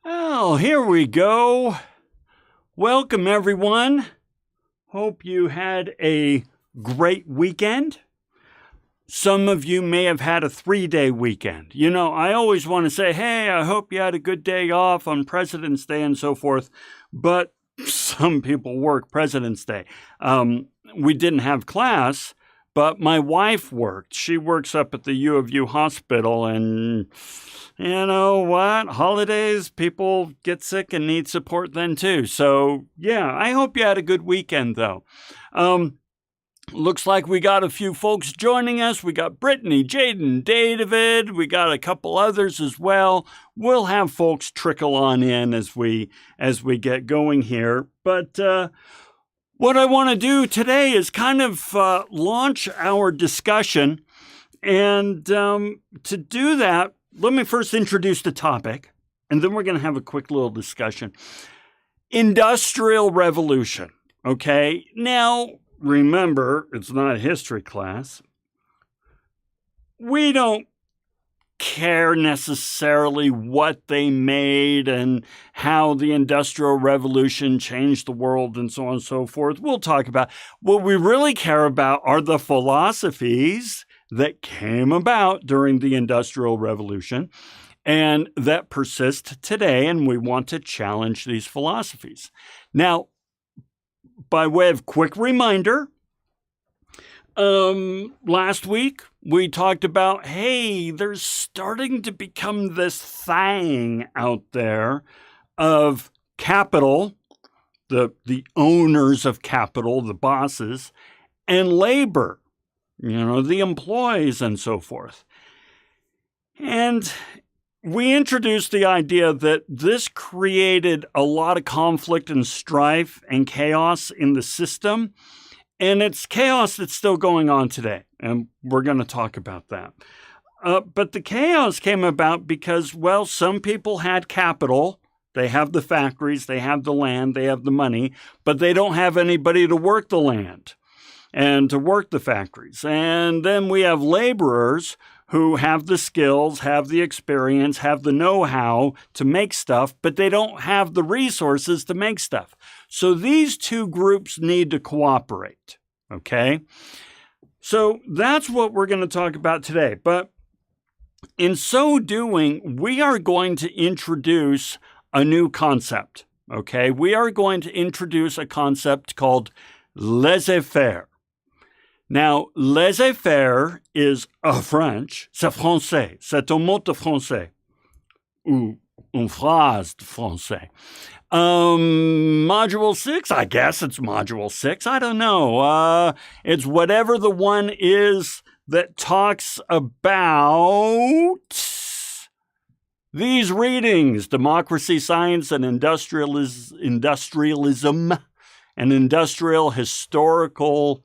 Well, here we go. Welcome, everyone. Hope you had a great weekend. Some of you may have had a 3-day weekend. You know, I always want to say, hey, I hope you had a good day off on President's Day and so forth. But some people work President's Day. We didn't have class, but my wife worked. She works up at the U of U hospital, and you know what? Holidays, people get sick and need support then too. So yeah, I hope you had a good weekend though. Looks like we got a few folks joining us. We got Brittany, Jaden, David. We got a couple others as well. We'll have folks trickle on in as we get going here. But what I want to do today is kind of launch our discussion. And to do that, let me first introduce the topic, and then we're going to have a quick little discussion. Industrial Revolution, okay? Now, remember, it's not a history class. We don't care necessarily what they made and how the Industrial Revolution changed the world and so on and so forth. We'll talk about what we really care about are the philosophies that came about during the Industrial Revolution and that persist today, and we want to challenge these philosophies. Now, by way of quick reminder, last week we talked about, hey, there's starting to become this thing out there of capital, the owners of capital, the bosses, and labor, the employees and so forth. And we introduced the idea that this created a lot of conflict and strife and chaos in the system. And it's chaos that's still going on today. And we're going to talk about that. But the chaos came about because, well, some people had capital. They have the factories, they have the land, they have the money, but they don't have anybody to work the land and to work the factories. And then we have laborers who have the skills, have the experience, have the know-how to make stuff, but they don't have the resources to make stuff. So these two groups need to cooperate, okay? So that's what we're going to talk about today. But in so doing, we are going to introduce a new concept, okay? We are going to introduce a concept called Laissez Faire. Now, laissez-faire is French, c'est français, c'est un mot de français, ou une phrase de français. Module 6, I guess it's module 6, I don't know. It's whatever the one is that talks about these readings, democracy, science, and industrialism, and industrial historical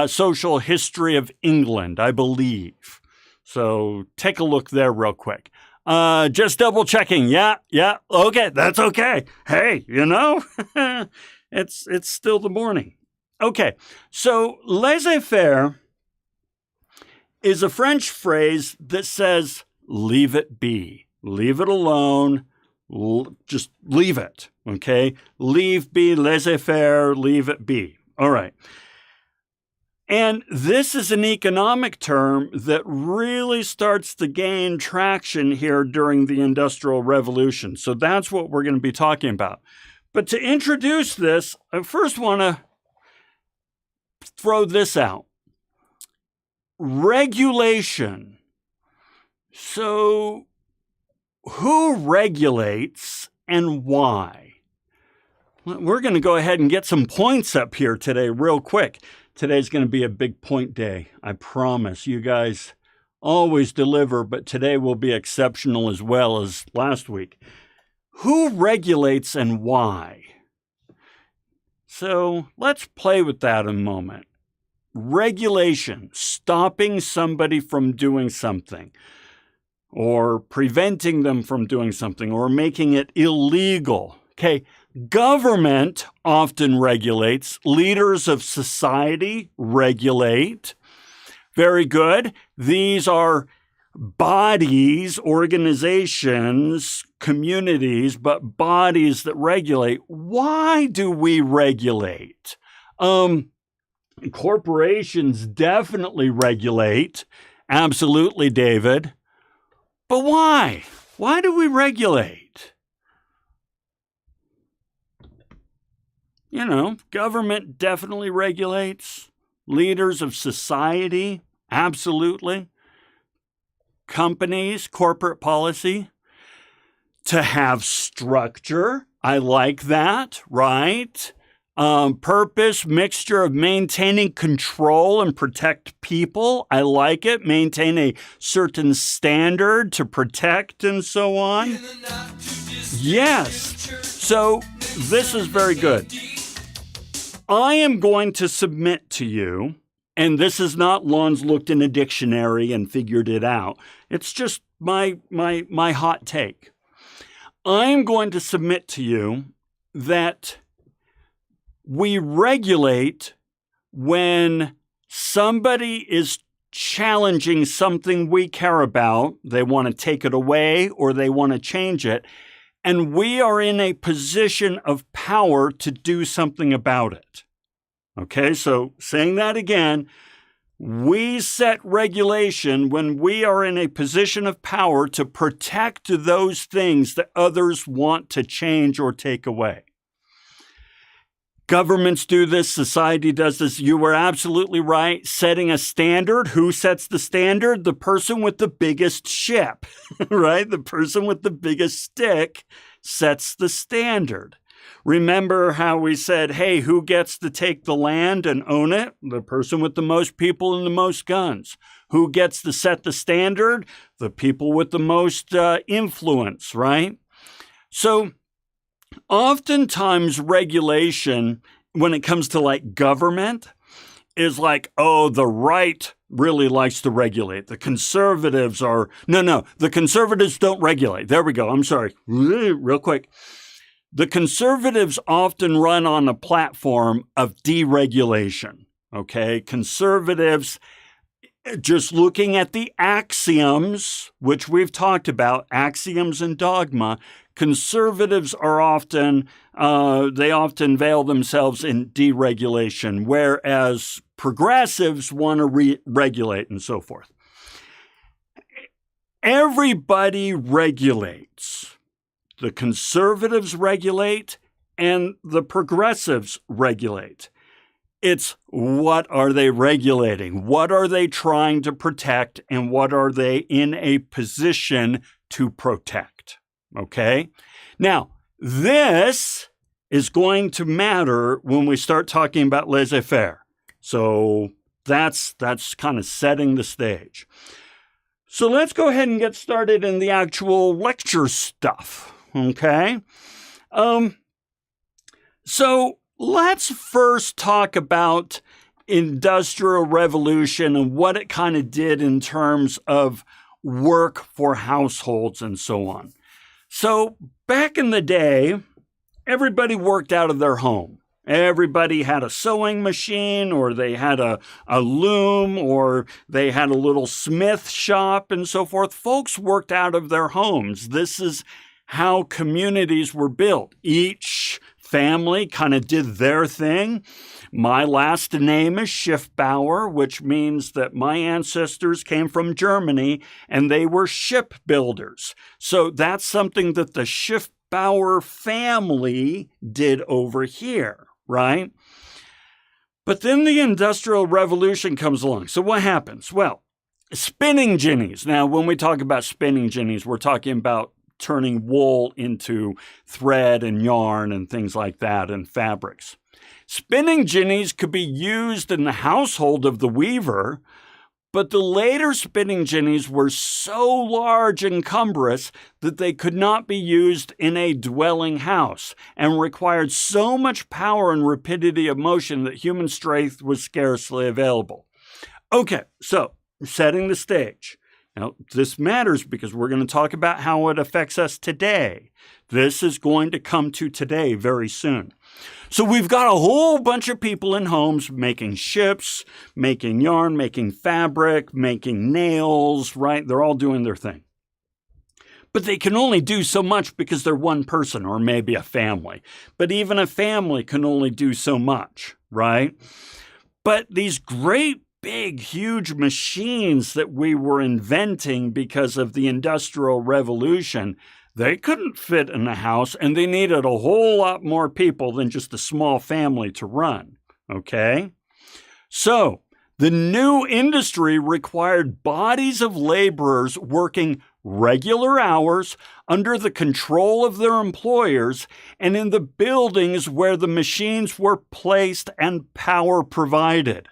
social history of England, I believe. So take a look there real quick. Just double checking. Yeah, okay, that's okay. Hey, it's still the morning. Okay, so laissez-faire is a French phrase that says, leave it be, leave it alone, just leave it, okay? Leave be, laissez-faire, leave it be. All right. And this is an economic term that really starts to gain traction here during the Industrial Revolution. So that's what we're going to be talking about. But to introduce this, I first want to throw this out. Regulation. So who regulates and why? We're going to go ahead and get some points up here today real quick. Today's going to be a big point day. I promise. You guys always deliver, but today will be exceptional as well as last week. Who regulates and why? So let's play with that a moment. Regulation, stopping somebody from doing something, or preventing them from doing something, or making it illegal. Okay. Government often regulates. Leaders of society regulate. Very good. These are bodies, organizations, communities, but bodies that regulate. Why do we regulate? Corporations definitely regulate. Absolutely, David. But why? Why do we regulate? You know, government definitely regulates. Leaders of society, absolutely. Companies, corporate policy. To have structure, I like that, right? Purpose, mixture of maintaining control and protect people. I like it. Maintain a certain standard to protect and so on. Yes. So this is very good. I am going to submit to you, and this is not Lon's looked in a dictionary and figured it out. It's just my hot take. I am going to submit to you that we regulate when somebody is challenging something we care about. They want to take it away or they want to change it. And we are in a position of power to do something about it. Okay, so saying that again, we set regulation when we are in a position of power to protect those things that others want to change or take away. Governments do this, society does this. You were absolutely right. Setting a standard. Who sets the standard? The person with the biggest ship, right? The person with the biggest stick sets the standard. Remember how we said, hey, who gets to take the land and own it? The person with the most people and the most guns. Who gets to set the standard? The people with the most influence, right? So oftentimes regulation, when it comes to like government, is like, oh, the right really likes to regulate. The conservatives are, no, the conservatives don't regulate. There we go. I'm sorry. Real quick. The conservatives often run on a platform of deregulation, okay? Conservatives, just looking at the axioms, which we've talked about, axioms and dogma, conservatives are often, they often veil themselves in deregulation, whereas progressives want to regulate and so forth. Everybody regulates. The conservatives regulate and the progressives regulate. It's what are they regulating? What are they trying to protect? And what are they in a position to protect? Okay? Now, this is going to matter when we start talking about laissez-faire. So that's kind of setting the stage. So let's go ahead and get started in the actual lecture stuff. Okay. So let's first talk about Industrial Revolution and what it kind of did in terms of work for households and so on. So back in the day, everybody worked out of their home. Everybody had a sewing machine, or they had a loom, or they had a little smith shop and so forth. Folks worked out of their homes. This is how communities were built. Each family kind of did their thing. My last name is Schiffbauer, which means that my ancestors came from Germany and they were shipbuilders. So that's something that the Schiffbauer family did over here, right? But then the Industrial Revolution comes along. So what happens? Well, spinning jennies. Now, when we talk about spinning jennies, we're talking about turning wool into thread and yarn and things like that and fabrics. Spinning jennies could be used in the household of the weaver, but the later spinning jennies were so large and cumbrous that they could not be used in a dwelling house and required so much power and rapidity of motion that human strength was scarcely available. Okay, so setting the stage. Now, this matters because we're going to talk about how it affects us today. This is going to come to today very soon. So we've got a whole bunch of people in homes making ships, making yarn, making fabric, making nails, right? They're all doing their thing. But they can only do so much because they're one person or maybe a family. But even a family can only do so much, right? But these great, big, huge machines that we were inventing because of the Industrial Revolution, they couldn't fit in a house, and they needed a whole lot more people than just a small family to run, okay? So, the new industry required bodies of laborers working regular hours under the control of their employers and in the buildings where the machines were placed and power provided.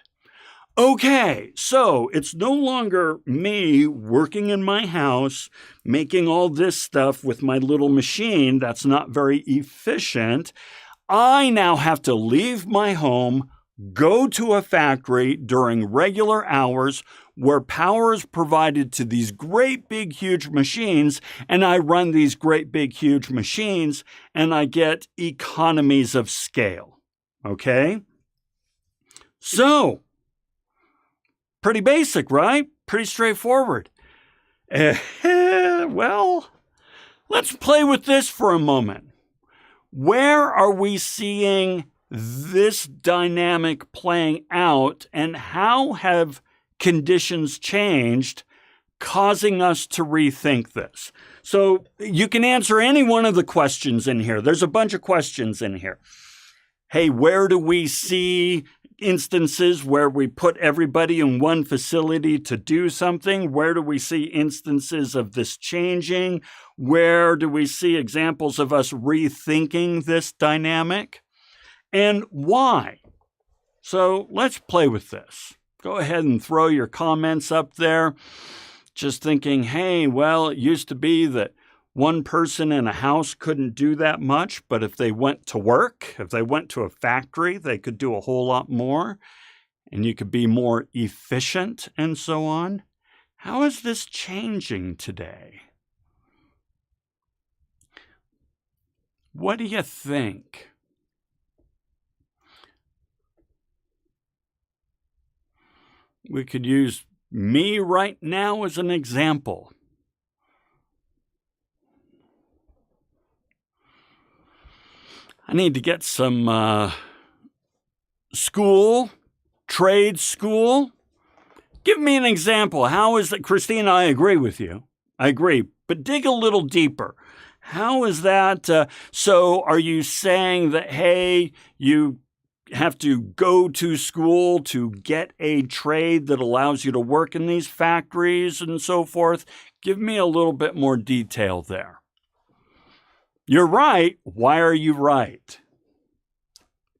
Okay, so it's no longer me working in my house, making all this stuff with my little machine that's not very efficient. I now have to leave my home, go to a factory during regular hours where power is provided to these great big huge machines, and I run these great big huge machines, and I get economies of scale. Okay? So, pretty basic, right? Pretty straightforward. Well, let's play with this for a moment. Where are we seeing this dynamic playing out, and how have conditions changed, causing us to rethink this? So you can answer any one of the questions in here. There's a bunch of questions in here. Hey, where do we see instances where we put everybody in one facility to do something? Where do we see instances of this changing? Where do we see examples of us rethinking this dynamic? And why? So let's play with this. Go ahead and throw your comments up there. Just thinking, hey, well, it used to be that one person in a house couldn't do that much, but if they went to work, if they went to a factory, they could do a whole lot more, and you could be more efficient and so on. How is this changing today? What do you think? We could use me right now as an example. I need to get some trade school. Give me an example. How is that? Christina, I agree with you. I agree. But dig a little deeper. How is that? So are you saying that, hey, you have to go to school to get a trade that allows you to work in these factories and so forth? Give me a little bit more detail there. You're right. Why are you right?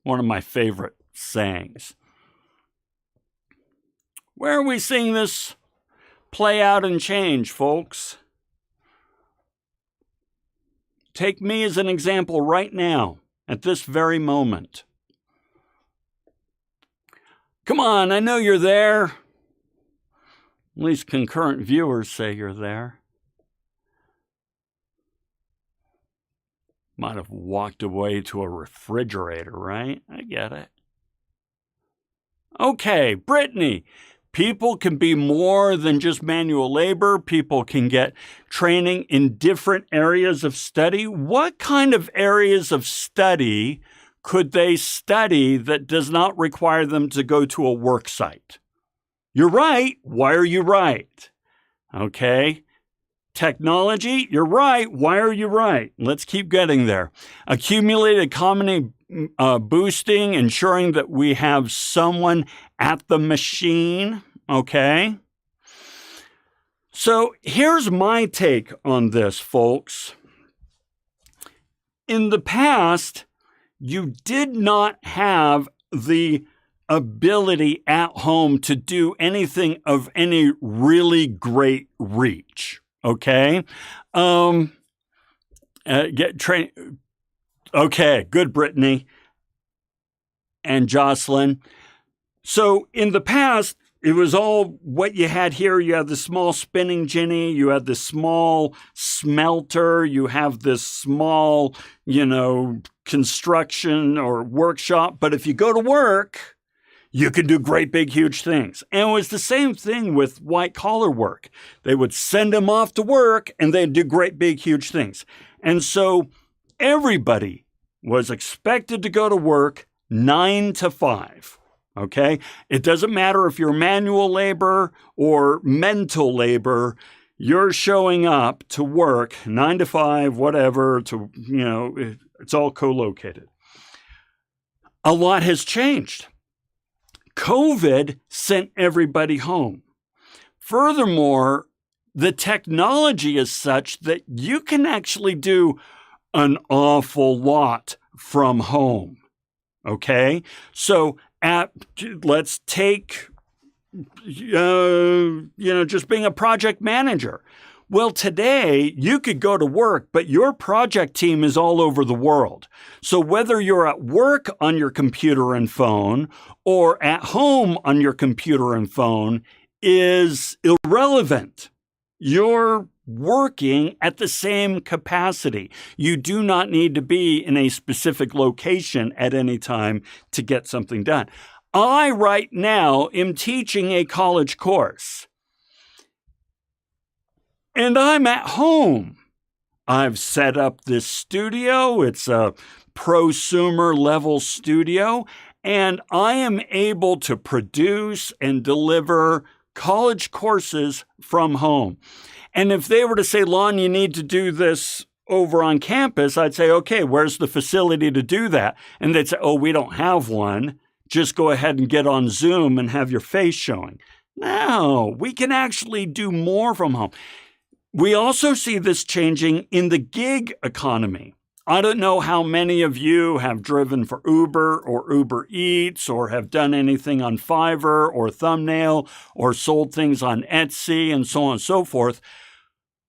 One of my favorite sayings. Where are we seeing this play out and change, folks? Take me as an example right now, at this very moment. Come on, I know you're there. At least concurrent viewers say you're there. Might have walked away to a refrigerator, right? I get it. Okay, Brittany. People can be more than just manual labor. People can get training in different areas of study. What kind of areas of study could they study that does not require them to go to a work site? You're right. Why are you right? Okay. Technology, you're right. Why are you right? Let's keep getting there. Accumulated economy boosting, ensuring that we have someone at the machine. Okay. So here's my take on this, folks. In the past, you did not have the ability at home to do anything of any really great reach. Okay. Get trained. Okay. Good, Brittany and Jocelyn. So in the past, it was all what you had here. You had the small spinning jenny, you had the small smelter, you have this small, construction or workshop. But if you go to work, you can do great, big, huge things. And it was the same thing with white collar work. They would send them off to work and they'd do great, big, huge things. And so everybody was expected to go to work 9 to 5. Okay? It doesn't matter if you're manual labor or mental labor, you're showing up to work 9 to 5, whatever, it's all co-located. A lot has changed. COVID sent everybody home. Furthermore, the technology is such that you can actually do an awful lot from home. Okay? So let's take, just being a project manager. Well, today you could go to work, but your project team is all over the world. So whether you're at work on your computer and phone or at home on your computer and phone is irrelevant. You're working at the same capacity. You do not need to be in a specific location at any time to get something done. I, right now, am teaching a college course. And I'm at home. I've set up this studio. It's a prosumer level studio. And I am able to produce and deliver college courses from home. And if they were to say, Lon, you need to do this over on campus, I'd say, okay, where's the facility to do that? And they'd say, oh, we don't have one. Just go ahead and get on Zoom and have your face showing. No, we can actually do more from home. We also see this changing in the gig economy. I don't know how many of you have driven for Uber or Uber Eats or have done anything on Fiverr or Thumbnail or sold things on Etsy and so on and so forth.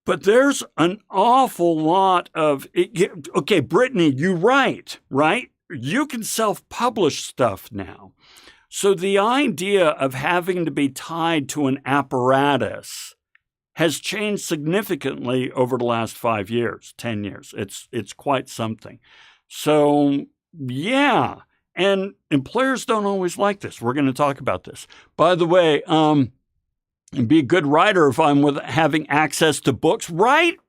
But there's an awful lot of, okay, Brittany, you write, right? You can self-publish stuff now. So the idea of having to be tied to an apparatus has changed significantly over the last 5 years, 10 years. It's quite something. So, yeah. And employers don't always like this. We're going to talk about this. By the way, be a good writer if I'm having access to books. Right?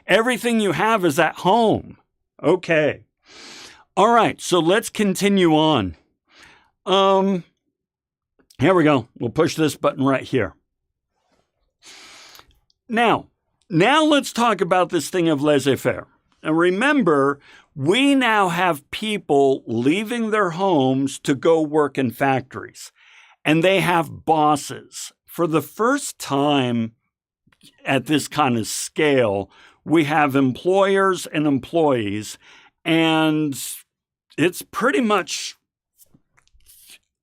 Everything you have is at home. Okay. All right. So let's continue on. Here we go. We'll push this button right here. Now let's talk about this thing of laissez-faire. And remember, we now have people leaving their homes to go work in factories. And they have bosses. For the first time at this kind of scale, we have employers and employees. And it's pretty much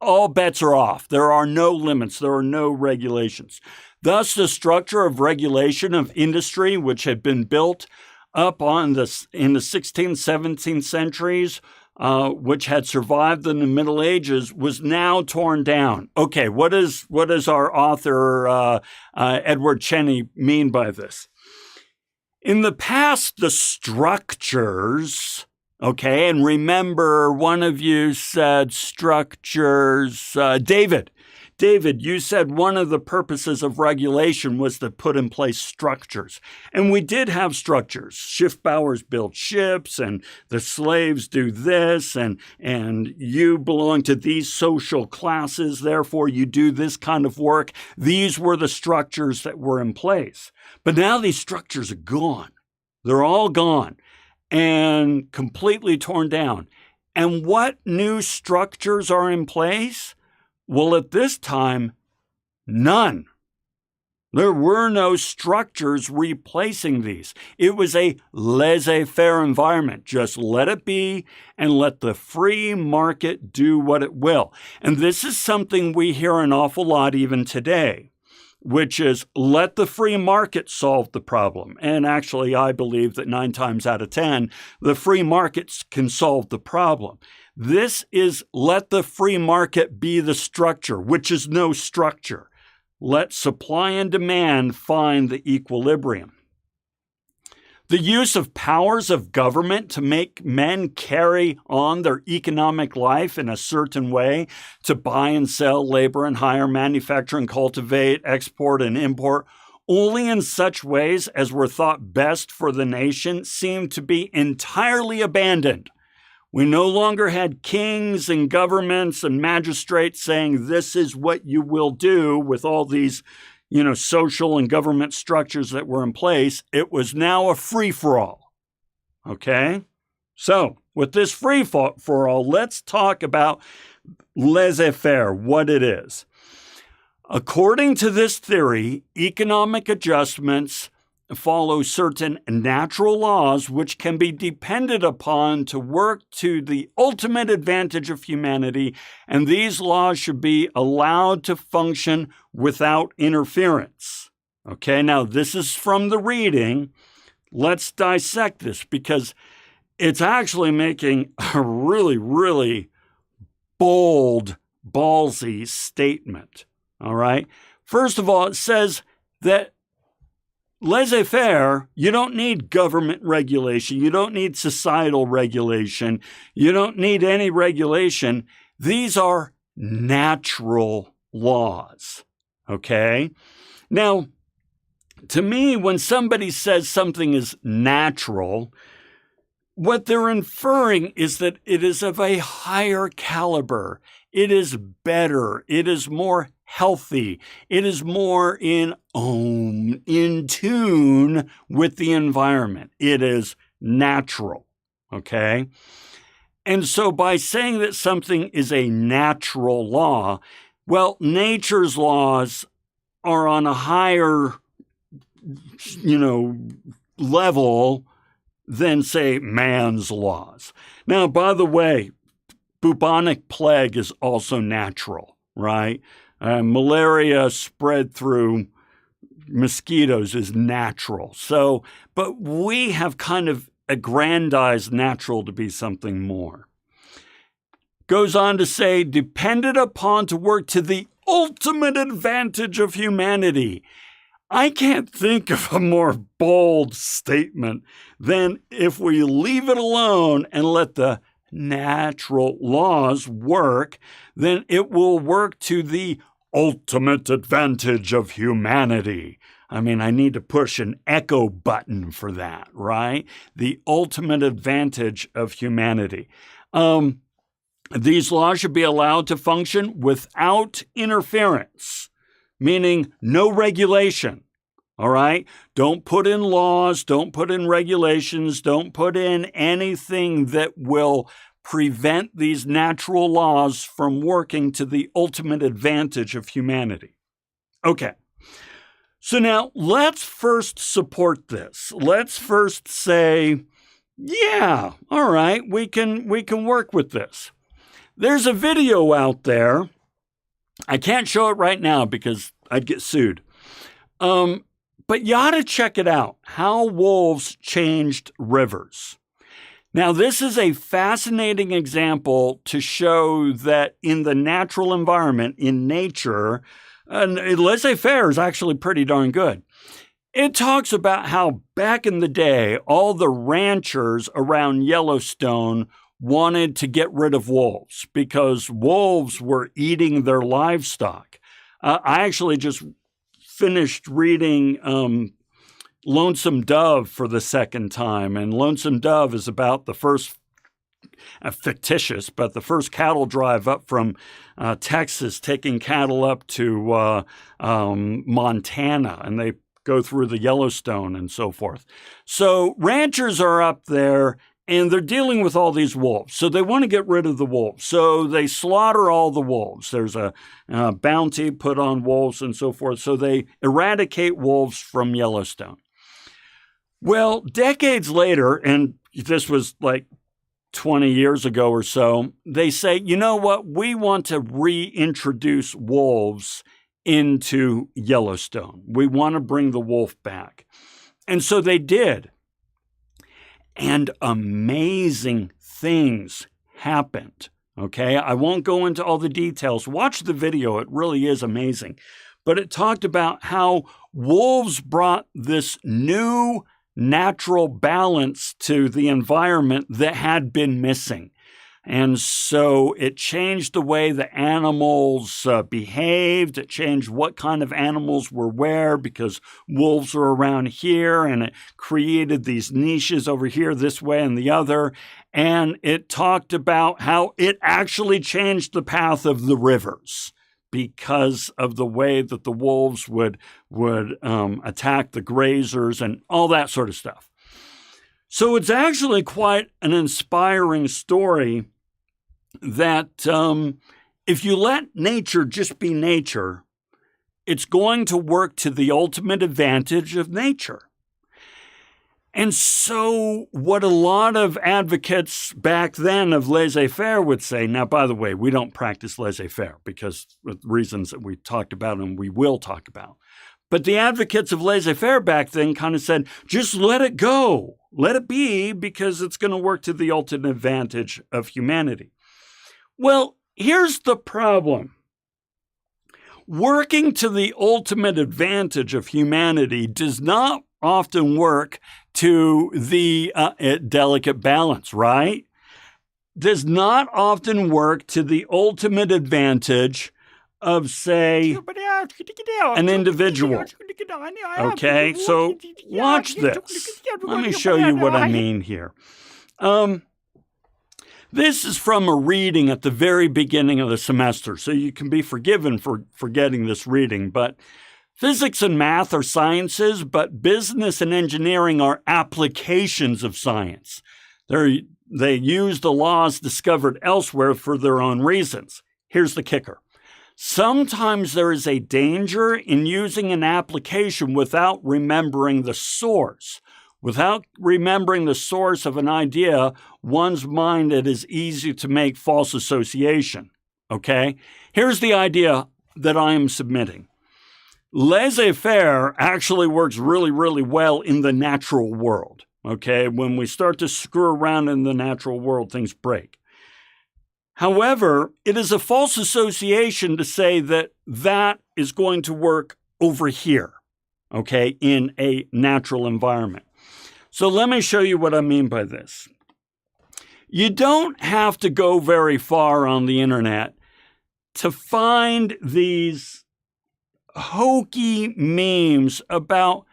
all bets are off. There are no limits. There are no regulations. Thus, the structure of regulation of industry, which had been built up in the 16th, 17th centuries, which had survived in the Middle Ages, was now torn down. Okay, what does our author, Edward Cheney, mean by this? In the past, the structures, okay, and remember, one of you said structures, David, you said one of the purposes of regulation was to put in place structures. And we did have structures. Ship-bowers built ships, and the slaves do this, and you belong to these social classes, therefore you do this kind of work. These were the structures that were in place. But now these structures are gone. They're all gone and completely torn down. And what new structures are in place? Well, at this time, none. There were no structures replacing these. It was a laissez-faire environment. Just let it be and let the free market do what it will. And this is something we hear an awful lot even today. which is let the free market solve the problem. And actually, I believe that 9 times out of 10, the free markets can solve the problem. This is let the free market be the structure, which is no structure. Let supply and demand find the equilibrium. The use of powers of government to make men carry on their economic life in a certain way, to buy and sell, labor and hire, manufacture and cultivate, export and import, only in such ways as were thought best for the nation, seemed to be entirely abandoned. We no longer had kings and governments and magistrates saying, this is what you will do with all these social and government structures that were in place. It was now a free-for-all, okay? So with this free-for-all, let's talk about laissez-faire, what it is. According to this theory, economic adjustments follow certain natural laws which can be depended upon to work to the ultimate advantage of humanity, and these laws should be allowed to function without interference. Okay, now this is from the reading. Let's dissect this because it's actually making a really, really bold, ballsy statement. All right. First of all, it says that laissez-faire, you don't need government regulation. You don't need societal regulation. You don't need any regulation. These are natural laws, okay? Now, to me, when somebody says something is natural, what they're inferring is that it is of a higher caliber. It is better. It is more healthy. It is more in tune with the environment. It is natural, okay? And so by saying that something is a natural law, well, nature's laws are on a higher, level than, say, man's laws. Now, by the way, bubonic plague is also natural, right? Malaria spread through mosquitoes is natural. So, but we have kind of aggrandized natural to be something more. Goes on to say, depended upon to work to the ultimate advantage of humanity. I can't think of a more bold statement than if we leave it alone and let the natural laws work, then it will work to the ultimate advantage of humanity. I mean, I need to push an echo button for that, right? The ultimate advantage of humanity. These laws should be allowed to function without interference, meaning no regulation. All right? Don't put in laws, don't put in regulations, don't put in anything that will prevent these natural laws from working to the ultimate advantage of humanity. Okay. So now let's first support this. Let's first say, yeah, all right, we can work with this. There's a video out there. I can't show it right now because I'd get sued. But you ought to check it out, How Wolves Changed Rivers. Now, this is a fascinating example to show that in the natural environment, in nature, laissez-faire is actually pretty darn good. It talks about how back in the day, all the ranchers around Yellowstone wanted to get rid of wolves because wolves were eating their livestock. I actually just finished reading Lonesome Dove for the second time, and Lonesome Dove is about the first, fictitious, but the first cattle drive up from Texas, taking cattle up to Montana, and they go through the Yellowstone and so forth. So ranchers are up there, and they're dealing with all these wolves. So they want to get rid of the wolves. So they slaughter all the wolves. There's a bounty put on wolves and so forth. So they eradicate wolves from Yellowstone. Well, decades later, and this was like 20 years ago or so, they say, you know what? We want to reintroduce wolves into Yellowstone. We want to bring the wolf back. And so they did. And amazing things happened. Okay, I won't go into all the details. Watch the video. It really is amazing. But it talked about how wolves brought this new natural balance to the environment that had been missing. And so it changed the way the animals behaved. It changed what kind of animals were where because wolves are around here, and it created these niches over here, this way and the other. And it talked about how it actually changed the path of the rivers because of the way that the wolves would attack the grazers and all that sort of stuff. So it's actually quite an inspiring story that if you let nature just be nature, it's going to work to the ultimate advantage of nature. And so what a lot of advocates back then of laissez-faire would say, now, by the way, we don't practice laissez-faire because of reasons that we talked about and we will talk about. But the advocates of laissez-faire back then kind of said, just let it go. Let it be because it's going to work to the ultimate advantage of humanity. Well, here's the problem. Working to the ultimate advantage of humanity does not often work to the delicate balance, right? Does not often work to the ultimate advantage of, say, an individual. Okay, so watch this. Let me show you what I mean here. This is from a reading at the very beginning of the semester, so you can be forgiven for forgetting this reading. But physics and math are sciences, but business and engineering are applications of science. They use the laws discovered elsewhere for their own reasons. Here's the kicker. Sometimes there is a danger in using an application without remembering the source. Without remembering the source of an idea, one's mind, it is easy to make false association. Okay? Here's the idea that I am submitting. Laissez-faire actually works really, really well in the natural world. Okay? When we start to screw around in the natural world, things break. However, it is a false association to say that that is going to work over here, okay, in a natural environment. So let me show you what I mean by this. You don't have to go very far on the internet to find these hokey memes about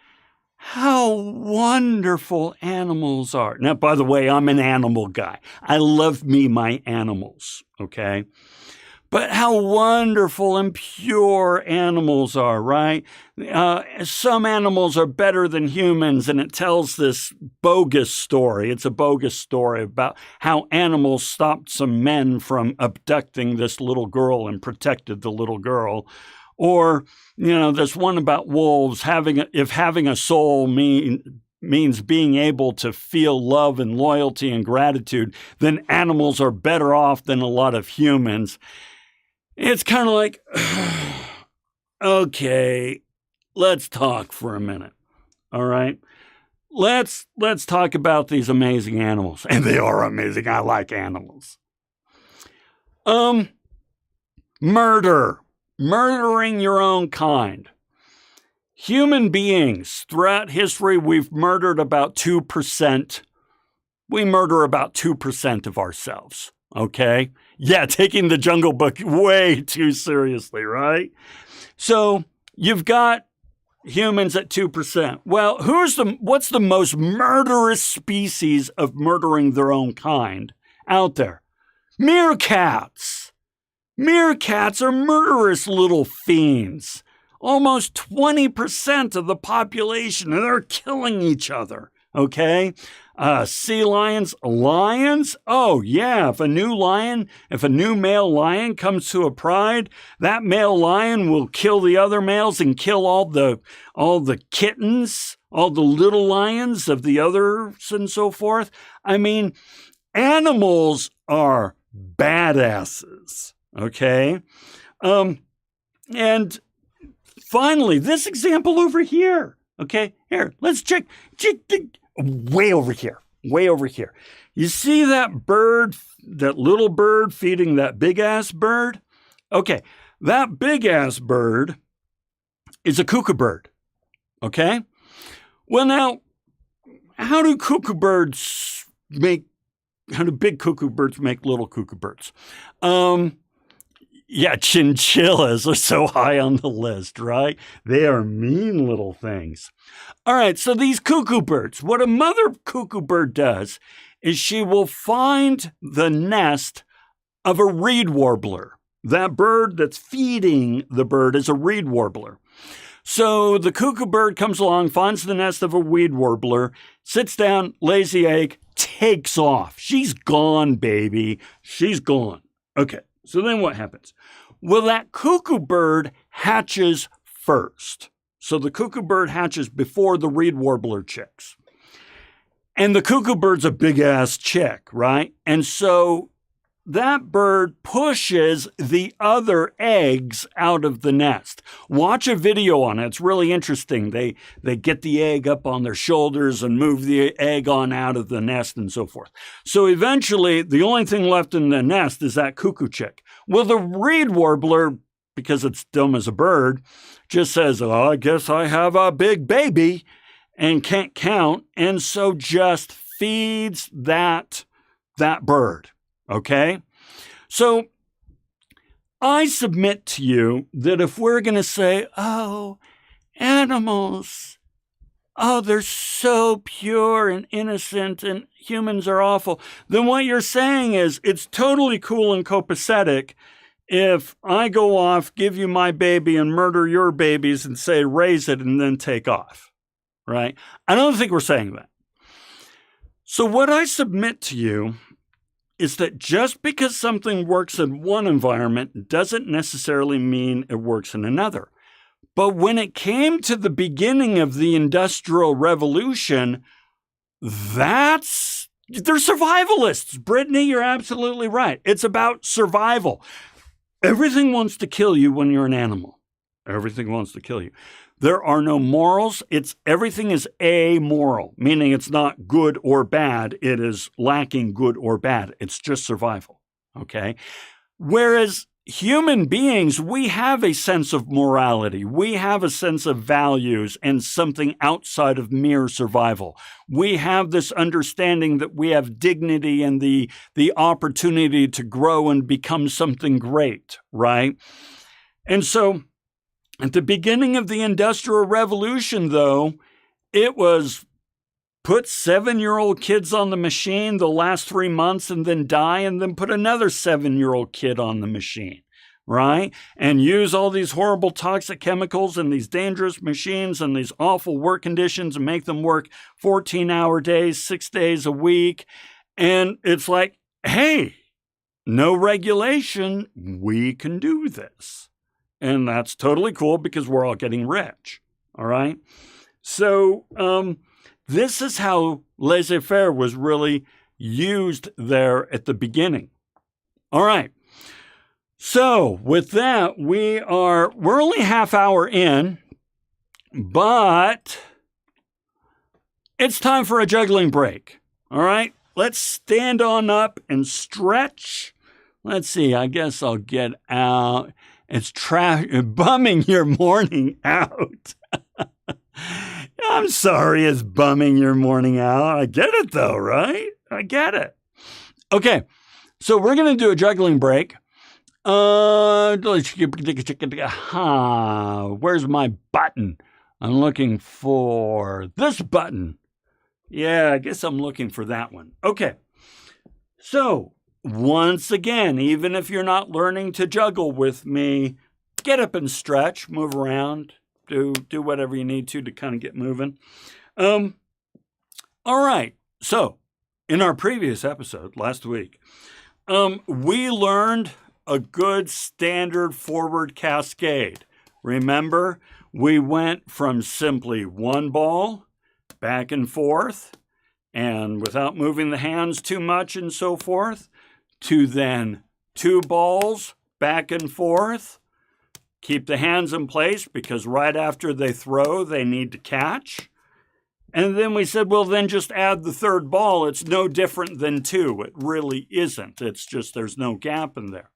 how wonderful animals are. Now, by the way, I'm an animal guy. I love me my animals, okay? But how wonderful and pure animals are, right? Some animals are better than humans, and it tells this bogus story. It's a bogus story about how animals stopped some men from abducting this little girl and protected the little girl. Or, there's one about wolves. If having a soul means being able to feel love and loyalty and gratitude, then animals are better off than a lot of humans. It's kind of like, okay, let's talk for a minute. All right? Let's talk about these amazing animals. And they are amazing. I like animals. Murdering your own kind. Human beings, throughout history, we've murdered about 2%. We murder about 2% of ourselves, okay? Yeah, taking the Jungle Book way too seriously, right? So you've got humans at 2%. Well, what's the most murderous species of murdering their own kind out there? Meerkats. Meerkats are murderous little fiends. Almost 20% of the population, and they're killing each other, okay? Sea lions, oh yeah, if a new male lion comes to a pride, that male lion will kill the other males and kill all the kittens, all the little lions of the others and so forth. I mean, animals are badasses, okay? And finally, this example over here. Okay, here, let's check way over here. You see that bird, that little bird feeding that big-ass bird? Okay, that big-ass bird is a cuckoo bird, okay? Well, now, how do big cuckoo birds make little cuckoo birds? Yeah, chinchillas are so high on the list, right? They are mean little things. All right, so these cuckoo birds, what a mother cuckoo bird does is she will find the nest of a reed warbler. That bird that's feeding the bird is a reed warbler. So the cuckoo bird comes along, finds the nest of a reed warbler, sits down, lays the egg, takes off. She's gone, baby. She's gone. Okay, so then what happens? Well, that cuckoo bird hatches first. So the cuckoo bird hatches before the reed warbler chicks. And the cuckoo bird's a big-ass chick, right? And so that bird pushes the other eggs out of the nest. Watch a video on it. It's really interesting. They get the egg up on their shoulders and move the egg on out of the nest and so forth. So eventually, the only thing left in the nest is that cuckoo chick. Well, the reed warbler, because it's dumb as a bird, just says, oh, I guess I have a big baby, and can't count, and so just feeds that bird. Okay? So I submit to you that if we're going to say, oh, animals, oh, they're so pure and innocent and humans are awful, then what you're saying is it's totally cool and copacetic if I go off, give you my baby and murder your babies and say raise it and then take off, right? I don't think we're saying that. So what I submit to you is that just because something works in one environment doesn't necessarily mean it works in another. But when it came to the beginning of the Industrial Revolution, they're survivalists. Brittany, you're absolutely right. It's about survival. Everything wants to kill you when you're an animal. Everything wants to kill you. There are no morals. Everything is amoral, meaning it's not good or bad. It is lacking good or bad. It's just survival, okay? Whereas human beings, we have a sense of morality. We have a sense of values and something outside of mere survival. We have this understanding that we have dignity and the opportunity to grow and become something great, right? And so at the beginning of the Industrial Revolution, though, it was put 7-year-old kids on the machine, they'll last 3 months and then die, and then put another 7-year-old kid on the machine, right? And use all these horrible toxic chemicals and these dangerous machines and these awful work conditions and make them work 14-hour days, 6 days a week. And it's like, hey, no regulation, we can do this. And that's totally cool because we're all getting rich, all right? So this is how Laissez Faire was really used there at the beginning. All right. So with that, we're only half hour in, but it's time for a juggling break. All right. Let's stand on up and stretch. Let's see. I guess I'll get out. It's bumming your morning out. I'm sorry it's bumming your morning out. I get it though, right? I get it. Okay, so we're going to do a juggling break. Where's my button? I'm looking for this button. Yeah, I guess I'm looking for that one. Okay, so once again, even if you're not learning to juggle with me, get up and stretch, move around, do whatever you need to kind of get moving. All right. So in our previous episode last week, we learned a good standard forward cascade. Remember, we went from simply one ball back and forth and without moving the hands too much and so forth, to then 2 balls back and forth, keep the hands in place because right after they throw, they need to catch. And then we said, well, then just add the third ball. It's no different than 2. It really isn't. It's just there's no gap in there.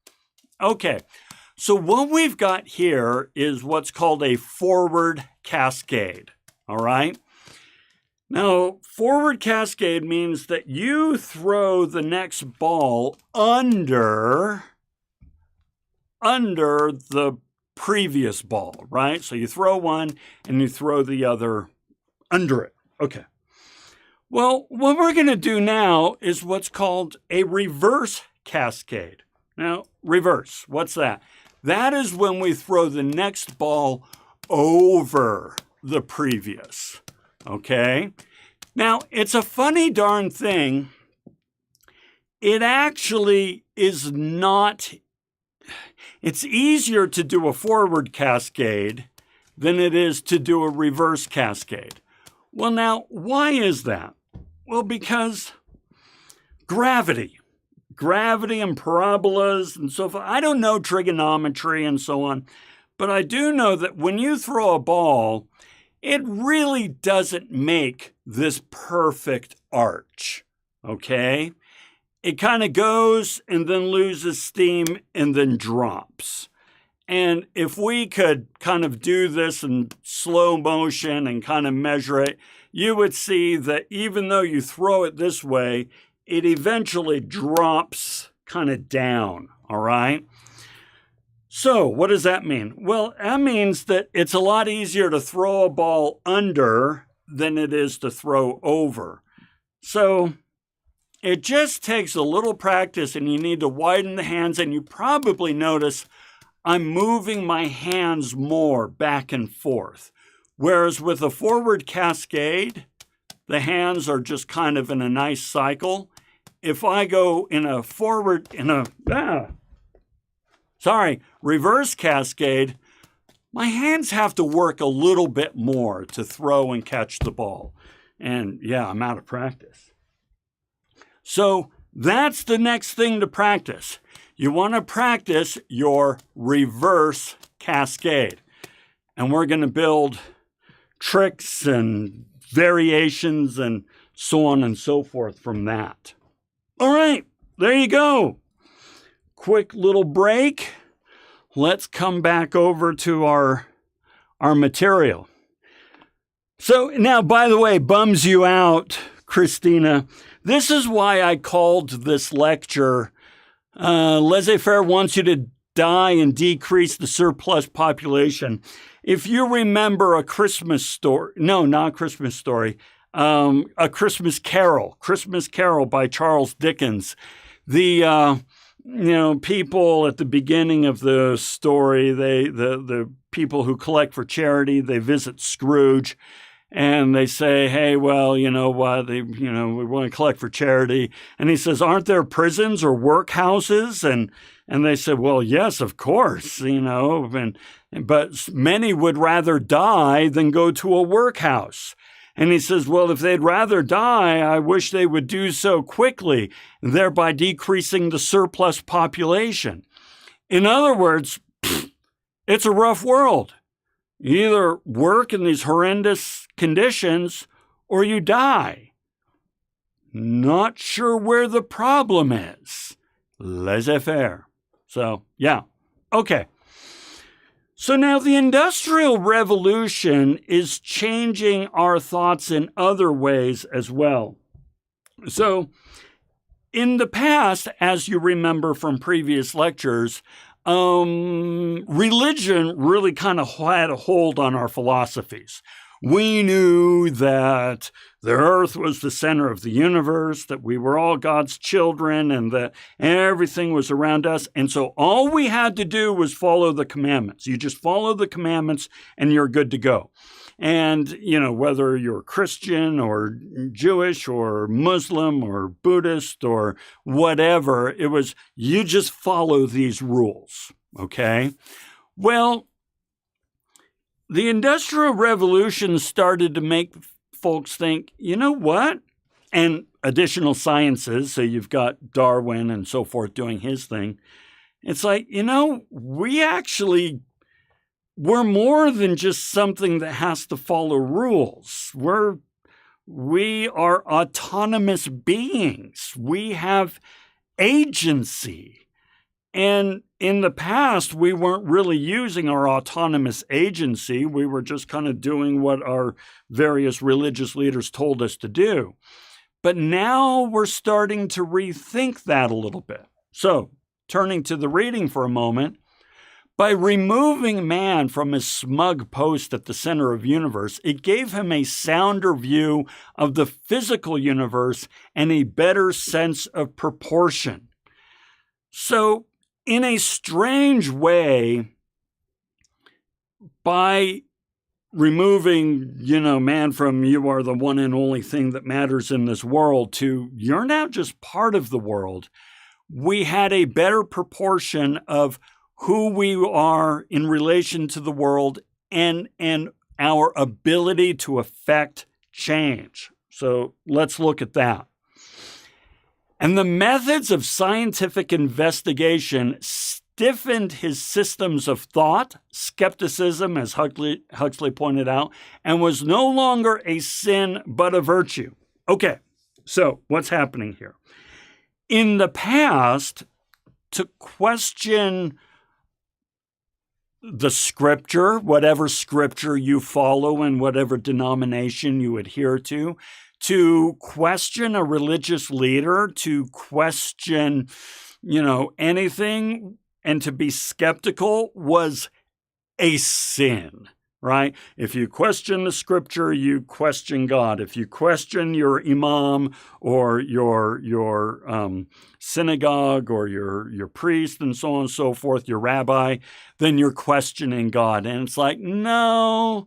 Okay, so what we've got here is what's called a forward cascade, all right? Now, forward cascade means that you throw the next ball under the previous ball, right? So you throw one and you throw the other under it. Okay. Well, what we're going to do now is what's called a reverse cascade. Now, reverse, what's that? That is when we throw the next ball over the previous, okay? Now, it's a funny darn thing. It actually is not, it's easier to do a forward cascade than it is to do a reverse cascade. Well, now, why is that? Well, because gravity and parabolas and so forth. I don't know trigonometry and so on, but I do know that when you throw a ball, it really doesn't make this perfect arch, okay? It kind of goes and then loses steam and then drops. And if we could kind of do this in slow motion and kind of measure it, you would see that even though you throw it this way, it eventually drops kind of down, all right? So what does that mean? Well, that means that it's a lot easier to throw a ball under than it is to throw over. So it just takes a little practice, and you need to widen the hands, and you probably notice I'm moving my hands more back and forth. Whereas with a forward cascade, the hands are just kind of in a nice cycle. If I go in a reverse cascade, my hands have to work a little bit more to throw and catch the ball. And yeah, I'm out of practice. So that's the next thing to practice. You want to practice your reverse cascade. And we're going to build tricks and variations and so on and so forth from that. All right, there you go. Quick little break. Let's come back over to our material. So now, by the way, bums you out, Christina. This is why I called this lecture, Laissez Faire wants you to die and decrease the surplus population. If you remember A Christmas Carol by Charles Dickens, the people at the beginning of the story, the people who collect for charity, they visit Scrooge and they say, hey, well, you know what, we want to collect for charity. And he says, aren't there prisons or workhouses? And they said, well, yes, of course, but many would rather die than go to a workhouse. And he says, well, if they'd rather die, I wish they would do so quickly, thereby decreasing the surplus population. In other words, it's a rough world. You either work in these horrendous conditions or you die. Not sure where the problem is. Laissez faire. So, yeah. Okay. So now the Industrial Revolution is changing our thoughts in other ways as well. So in the past, as you remember from previous lectures, religion really kind of had a hold on our philosophies. We knew that the earth was the center of the universe, that we were all God's children, and that everything was around us. And so all we had to do was follow the commandments. You just follow the commandments and you're good to go. And, whether you're Christian or Jewish or Muslim or Buddhist or whatever, it was you just follow these rules, okay? Well, the Industrial Revolution started to make folks think, you know what? And additional sciences, so you've got Darwin and so forth doing his thing. It's like, we actually we're more than just something that has to follow rules. We are autonomous beings. We have agency. And in the past, we weren't really using our autonomous agency. We were just kind of doing what our various religious leaders told us to do. But now we're starting to rethink that a little bit. So, turning to the reading for a moment, by removing man from his smug post at the center of the universe, it gave him a sounder view of the physical universe and a better sense of proportion. So, in a strange way, by removing, man from you are the one and only thing that matters in this world to you're now just part of the world, we had a better proportion of who we are in relation to the world and our ability to affect change. So let's look at that. And the methods of scientific investigation stiffened his systems of thought, skepticism, as Huxley pointed out, and was no longer a sin but a virtue. Okay, so what's happening here? In the past, to question the scripture, whatever scripture you follow and whatever denomination you adhere to question a religious leader, to question, anything, and to be skeptical was a sin, right? If you question the scripture, you question God. If you question your imam or your synagogue or your priest and so on and so forth, your rabbi, then you're questioning God. And it's like, no.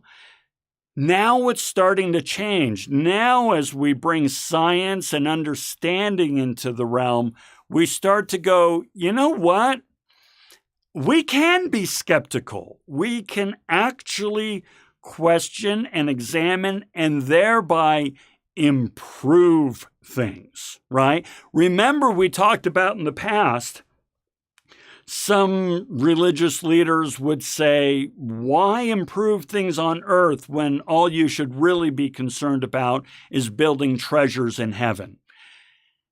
Now it's starting to change. Now, as we bring science and understanding into the realm, we start to go, you know what? We can be skeptical. We can actually question and examine and thereby improve things, right? Remember, we talked about in the past, some religious leaders would say, why improve things on earth when all you should really be concerned about is building treasures in heaven?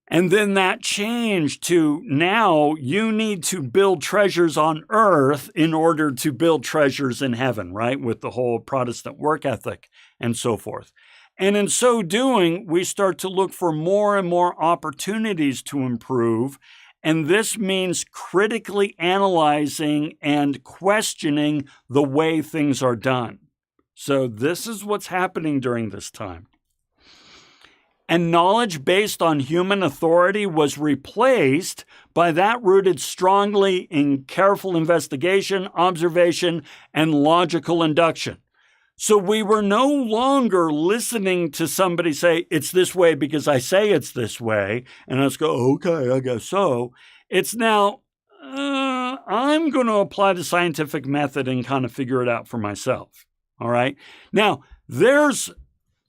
And then that changed to now you need to build treasures on earth in order to build treasures in heaven, right? With the whole Protestant work ethic and so forth. And in so doing, we start to look for more and more opportunities to improve. And this means critically analyzing and questioning the way things are done. So this is what's happening during this time. And knowledge based on human authority was replaced by that rooted strongly in careful investigation, observation, and logical induction. So we were no longer listening to somebody say, it's this way because I say it's this way, and let's go, okay, I guess so. It's now, I'm going to apply the scientific method and kind of figure it out for myself. All right? Now, there's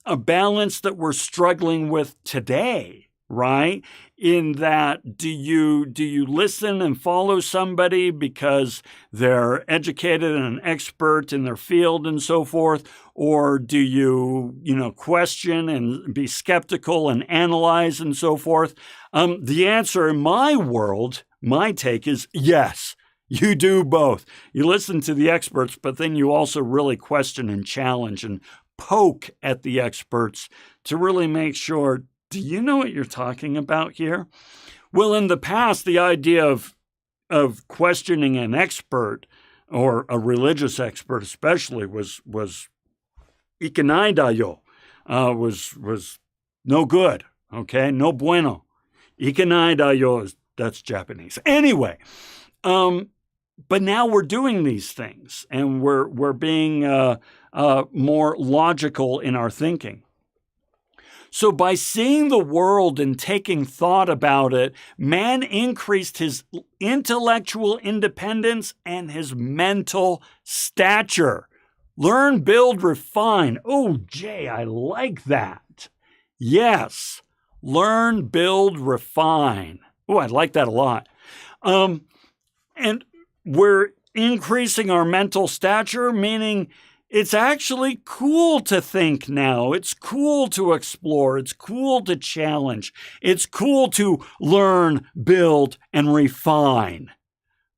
a balance that we're struggling with today, right? In that, do you listen and follow somebody because they're educated and an expert in their field and so forth? Or do you, question and be skeptical and analyze and so forth? The answer in my world, my take is yes. You do both. You listen to the experts, but then you also really question and challenge and poke at the experts to really make sure, do you know what you're talking about here? Well, in the past, the idea of questioning an expert or a religious expert especially was ikanaidayo, was no good, okay? No bueno. Ikanaidayo, that's Japanese. Anyway, but now we're doing these things and we're being more logical in our thinking. So by seeing the world and taking thought about it, man increased his intellectual independence and his mental stature. Learn, build, refine. Oh, Jay, I like that. Yes. Learn, build, refine. Oh, I like that a lot. And we're increasing our mental stature, meaning it's actually cool to think now. It's cool to explore. It's cool to challenge. It's cool to learn, build, and refine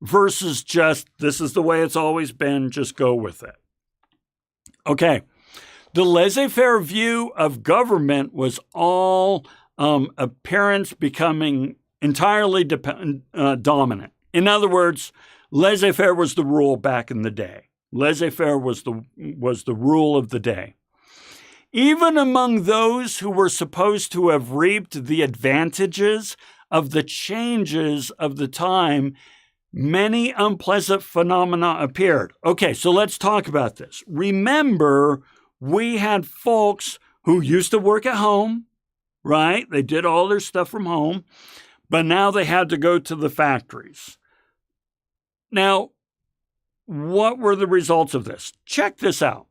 versus just, this is the way it's always been, just go with it. Okay. The laissez-faire view of government was all appearance becoming entirely dominant. In other words, laissez-faire was the rule back in the day. Laissez-faire was the rule of the day. Even among those who were supposed to have reaped the advantages of the changes of the time, many unpleasant phenomena appeared. Okay, so let's talk about this. Remember, we had folks who used to work at home, right? They did all their stuff from home, but now they had to go to the factories. Now, what were the results of this? Check this out.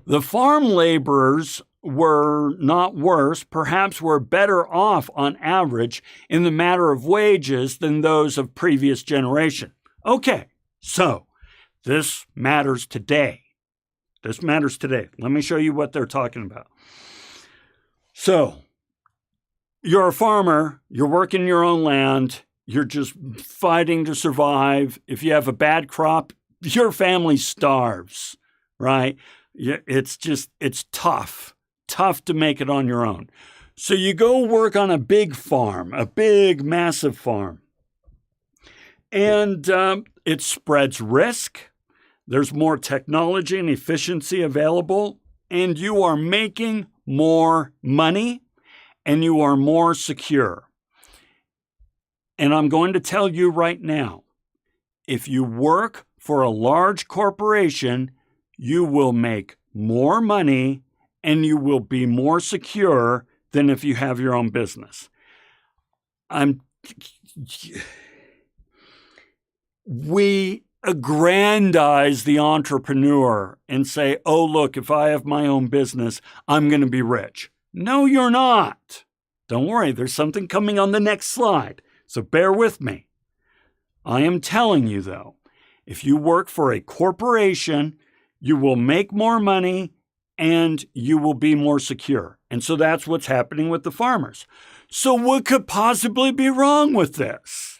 The farm laborers were not worse, perhaps were better off on average in the matter of wages than those of previous generation. Okay, so this matters today. This matters today. Let me show you what they're talking about. So, you're a farmer, you're working your own land, you're just fighting to survive. If you have a bad crop, your family starves, right? It's tough to make it on your own. So you go work on a big farm, a big, massive farm. And it spreads risk. There's more technology and efficiency available, and you are making more money, and you are more secure. And I'm going to tell you right now, if you work for a large corporation, you will make more money and you will be more secure than if you have your own business. We aggrandize the entrepreneur and say, oh, look, if I have my own business, I'm going to be rich. No, you're not. Don't worry, there's something coming on the next slide. So bear with me. I am telling you, though, if you work for a corporation, you will make more money and you will be more secure. And so that's what's happening with the farmers. So what could possibly be wrong with this?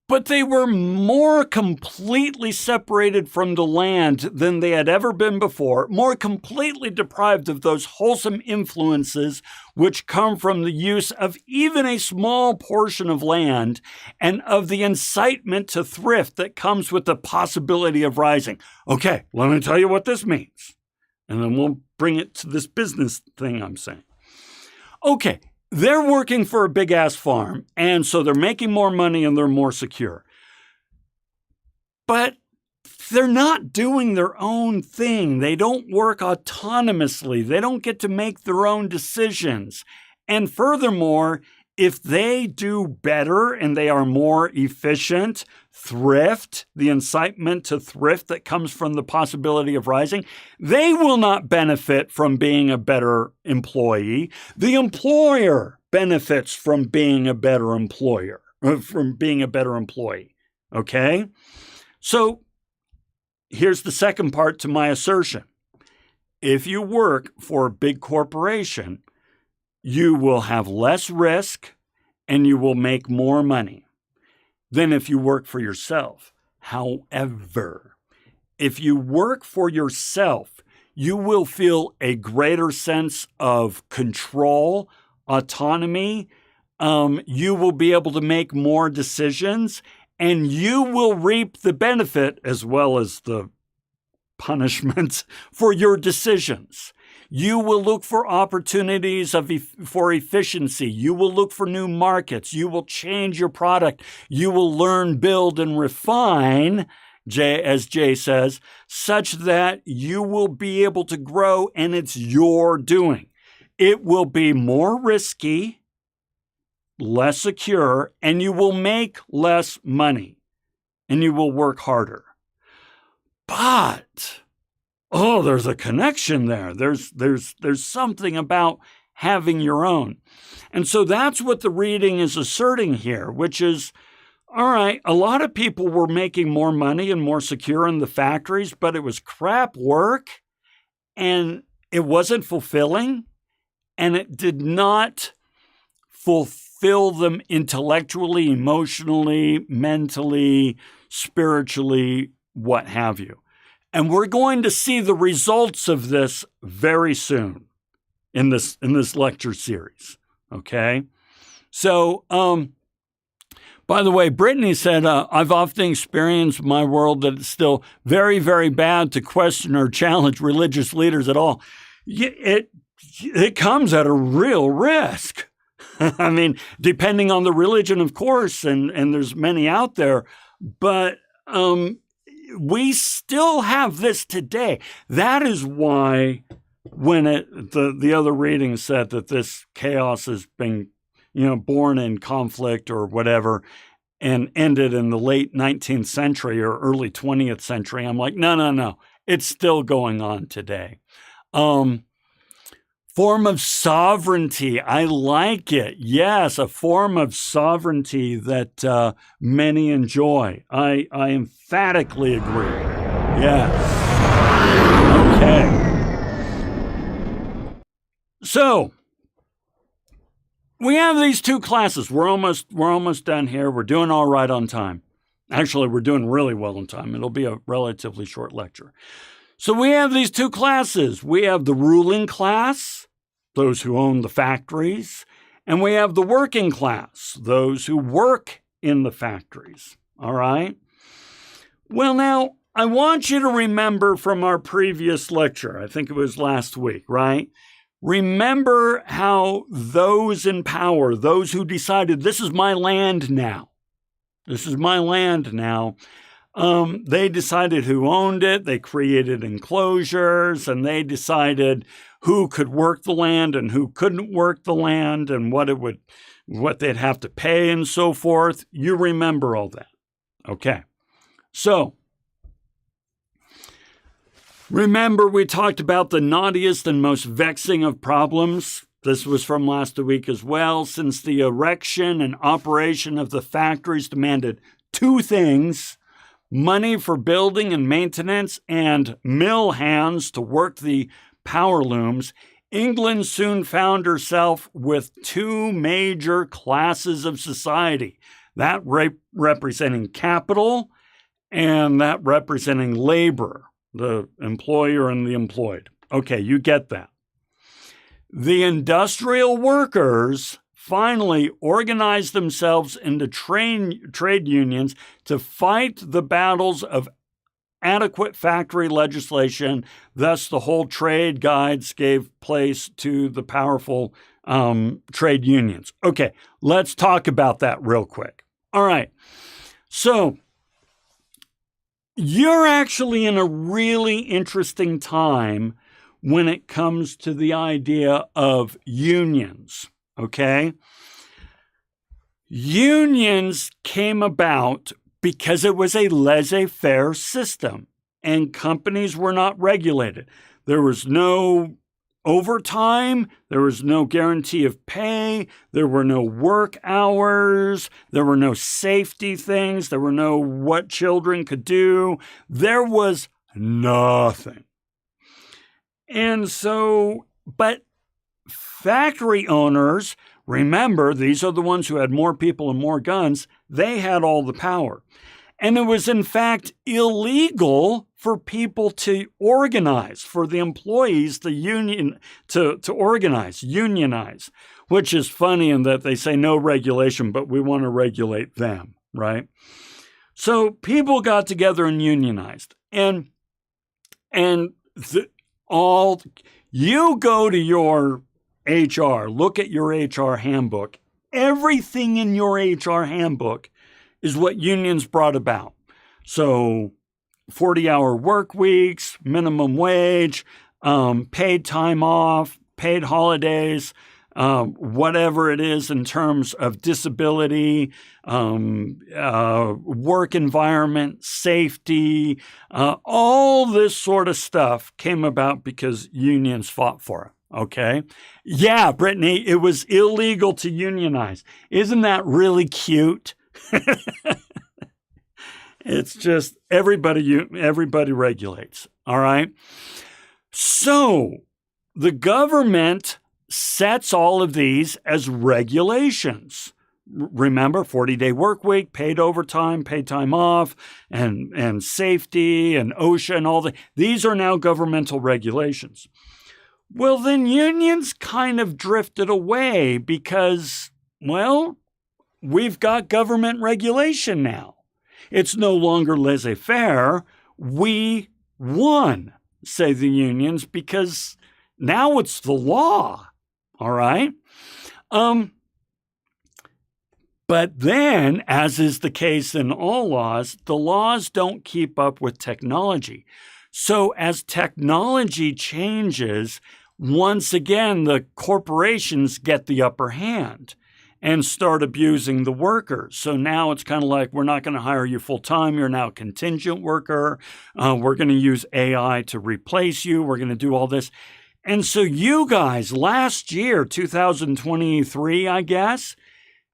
But they were more completely separated from the land than they had ever been before, more completely deprived of those wholesome influences which come from the use of even a small portion of land and of the incitement to thrift that comes with the possibility of rising. Okay, let me tell you what this means, and then we'll bring it to this business thing I'm saying. Okay. They're working for a big-ass farm, and so they're making more money and they're more secure. But they're not doing their own thing. They don't work autonomously. They don't get to make their own decisions. And furthermore, if they do better and they are more efficient, thrift, the incitement to thrift that comes from the possibility of rising, they will not benefit from being a better employee. The employer benefits from being a better employer, from being a better employee. Okay? So here's the second part to my assertion. If you work for a big corporation, you will have less risk and you will make more money than if you work for yourself. However, if you work for yourself, you will feel a greater sense of control, autonomy. You will be able to make more decisions, and you will reap the benefit as well as the punishment for your decisions. You will look for opportunities for efficiency. You will look for new markets. You will change your product. You will learn, build, and refine, as Jay says, such that you will be able to grow, and it's your doing. It will be more risky, less secure, and you will make less money, and you will work harder. But there's a connection there. There's something about having your own. And so that's what the reading is asserting here, which is, All right, a lot of people were making more money and more secure in the factories, but it was crap work and it wasn't fulfilling and it did not fulfill them intellectually, emotionally, mentally, spiritually, what have you. And we're going to see the results of this very soon in this lecture series. Okay? So, by the way, Brittany said, I've often experienced in my world that it's still very, very bad to question or challenge religious leaders at all. It comes at a real risk. I mean, depending on the religion, of course, and there's many out there, but we still have this today. That is why when the other reading said that this chaos has been born in conflict or whatever and ended in the late 19th century or early 20th century, I'm like, no. It's still going on today. Form of sovereignty. I like it. Yes, a form of sovereignty that many enjoy. I emphatically agree. Yes. Okay. So, we have these two classes. We're almost done here. We're doing all right on time. Actually, we're doing really well on time. It'll be a relatively short lecture. So we have these two classes. We have the ruling class, those who own the factories, and we have the working class, those who work in the factories. All right? Well, now, I want you to remember from our previous lecture, I think it was last week, right? Remember how those in power, those who decided this is my land now, they decided who owned it, they created enclosures, and they decided who could work the land and who couldn't work the land and what they'd have to pay and so forth. You remember all that. Okay. So, remember, we talked about the naughtiest and most vexing of problems. This was from last week as well. Since the erection and operation of the factories demanded two things: money for building and maintenance and mill hands to work the power looms, England soon found herself with two major classes of society, that representing capital and that representing labor. The employer and the employed. Okay, you get that. The industrial workers finally organized themselves into trade unions to fight the battles of adequate factory legislation. Thus, the whole trade guides gave place to the powerful trade unions. Okay, let's talk about that real quick. All right, so you're actually in a really interesting time when it comes to the idea of unions, okay? Unions came about because it was a laissez-faire system and companies were not regulated. There was no overtime, there was no guarantee of pay, there were no work hours, there were no safety things, there were no what children could do. There was nothing. And so, but factory owners, remember, these are the ones who had more people and more guns, they had all the power. And it was, in fact, illegal for people to organize, for the employees, the union, to organize, unionize, which is funny in that they say no regulation, but we want to regulate them, right? So people got together and unionized. And you go to your HR, look at your HR handbook. Everything in your HR handbook is what unions brought about. So 40-hour work weeks, minimum wage, paid time off, paid holidays, whatever it is in terms of disability, work environment, safety, all this sort of stuff came about because unions fought for it. Okay? Yeah, Brittany, it was illegal to unionize. Isn't that really cute? It's just everybody regulates. All right. So the government sets all of these as regulations. Remember, 40-day work week, paid overtime, paid time off, and safety and OSHA and all these are now governmental regulations. Well, then unions kind of drifted away because, well, we've got government regulation now. It's no longer laissez-faire. We won, say the unions, because now it's the law. All right? But then, as is the case in all laws, the laws don't keep up with technology. So as technology changes, once again, the corporations get the upper hand and start abusing the workers. So now it's kind of like, we're not going to hire you full time. You're now a contingent worker. We're going to use AI to replace you. We're going to do all this. And so you guys, last year, 2023, I guess,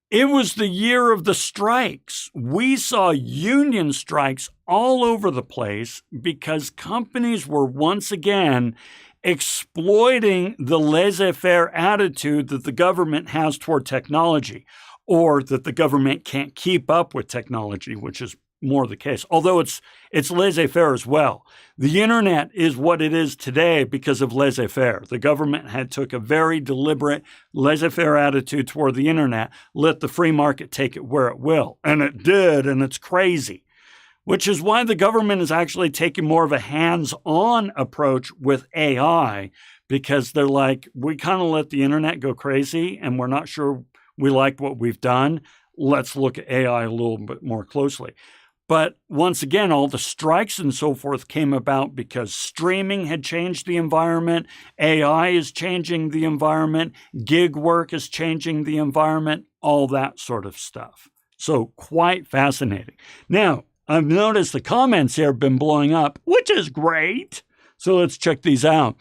it was the year of the strikes. We saw union strikes all over the place because companies were once again exploiting the laissez-faire attitude that the government has toward technology, or that the government can't keep up with technology, which is more the case, although it's laissez-faire as well. The internet is what it is today because of laissez-faire. The government had took a very deliberate laissez-faire attitude toward the internet, let the free market take it where it will. And it did, and it's crazy, which is why the government is actually taking more of a hands-on approach with AI, because they're like, we kind of let the internet go crazy and we're not sure we like what we've done. Let's look at AI a little bit more closely. But once again, all the strikes and so forth came about because streaming had changed the environment. AI is changing the environment. Gig work is changing the environment, all that sort of stuff. So quite fascinating. Now, I've noticed the comments here have been blowing up, which is great. So let's check these out.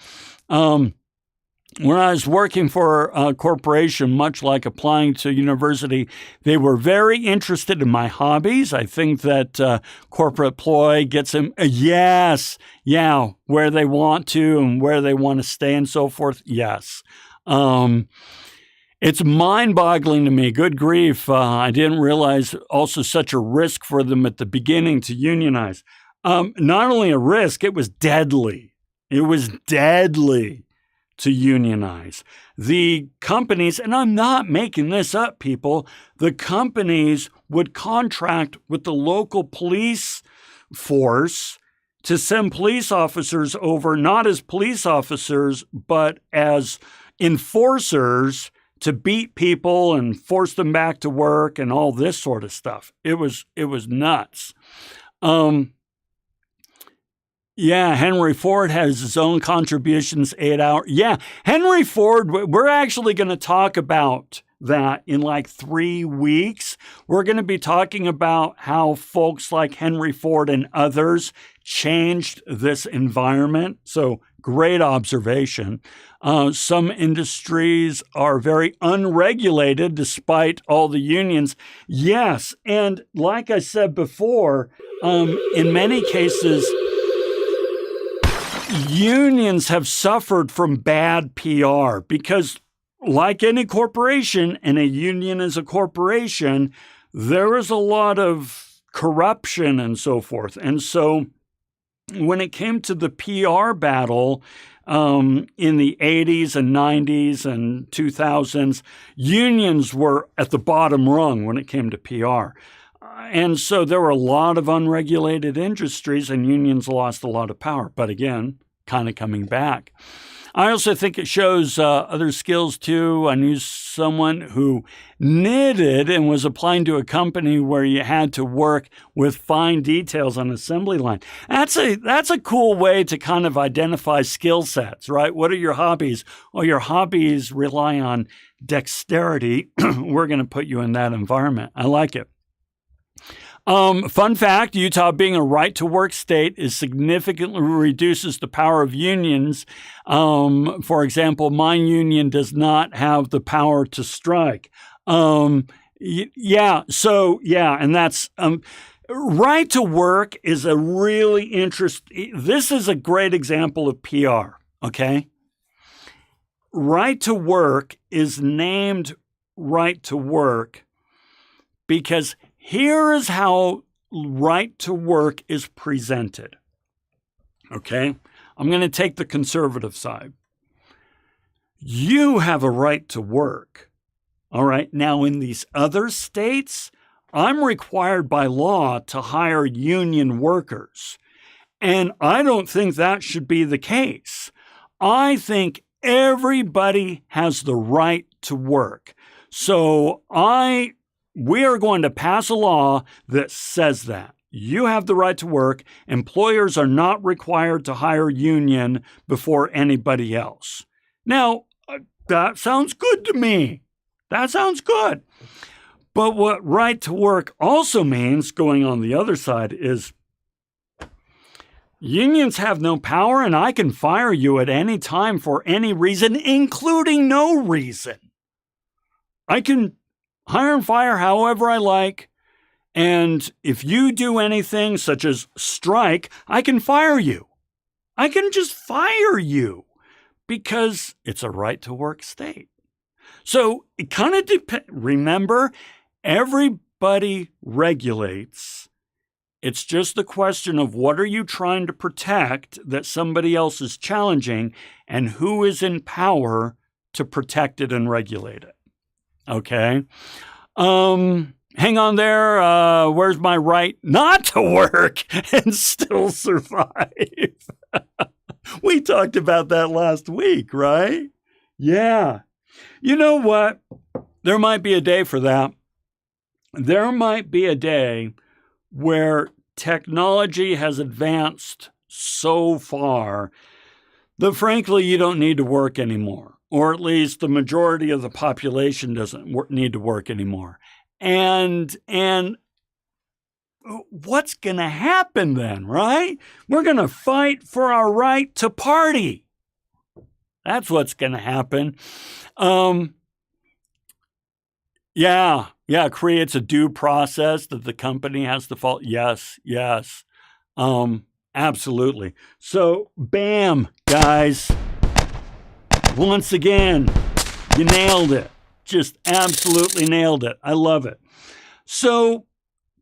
When I was working for a corporation, much like applying to university, they were very interested in my hobbies. I think that corporate ploy gets them, where they want to and where they want to stay and so forth. Yes. It's mind-boggling to me. Good grief. I didn't realize also such a risk for them at the beginning to unionize. Not only a risk, it was deadly. It was deadly to unionize. The companies, and I'm not making this up, people, the companies would contract with the local police force to send police officers over, not as police officers, but as enforcers to beat people and force them back to work and all this sort of stuff. It was nuts. Henry Ford has his own contributions, 8 hours. Yeah, Henry Ford, we're actually going to talk about that in like 3 weeks. We're going to be talking about how folks like Henry Ford and others changed this environment. So great observation. Some industries are very unregulated despite all the unions. Yes, and like I said before, in many cases, unions have suffered from bad PR because, like any corporation, and a union is a corporation, there is a lot of corruption and so forth. And so when it came to the PR battle in the 80s and 90s and 2000s, unions were at the bottom rung when it came to PR. And so there were a lot of unregulated industries and unions lost a lot of power. But again, kind of coming back. I also think it shows other skills too. I knew someone who knitted and was applying to a company where you had to work with fine details on assembly line. That's a cool way to kind of identify skill sets, right? What are your hobbies? Well, your hobbies rely on dexterity. We're going to put you in that environment. I like it. Fun fact, Utah being a right-to-work state is significantly reduces the power of unions. For example, my union does not have the power to strike. Yeah. So, yeah. And that's right to work is a really interesting. This is a great example of PR. Okay. Right to work is named right to work because here is how right to work is presented. Okay. I'm going to take the conservative side. You have a right to work. All right. Now, in these other states, I'm required by law to hire union workers. And I don't think that should be the case. I think everybody has the right to work. So we are going to pass a law that says that. You have the right to work. Employers are not required to hire union before anybody else. Now, that sounds good to me. That sounds good. But what right to work also means, going on the other side, is unions have no power and I can fire you at any time for any reason, including no reason. I can hire and fire however I like. And if you do anything such as strike, I can fire you. I can just fire you because it's a right to work state. So it kind of depends. Remember, everybody regulates. It's just the question of what are you trying to protect that somebody else is challenging and who is in power to protect it and regulate it. Okay. Hang on there. Where's my right not to work and still survive? We talked about that last week, right? Yeah. You know what? There might be a day for that. There might be a day where technology has advanced so far that frankly you don't need to work anymore, or at least the majority of the population doesn't need to work anymore. And what's going to happen then, right? We're going to fight for our right to party. That's what's going to happen. Yeah, creates a due process that the company has to follow. Yes. Absolutely. So, bam, guys. Once again, you nailed it. Just absolutely nailed it. I love it. So,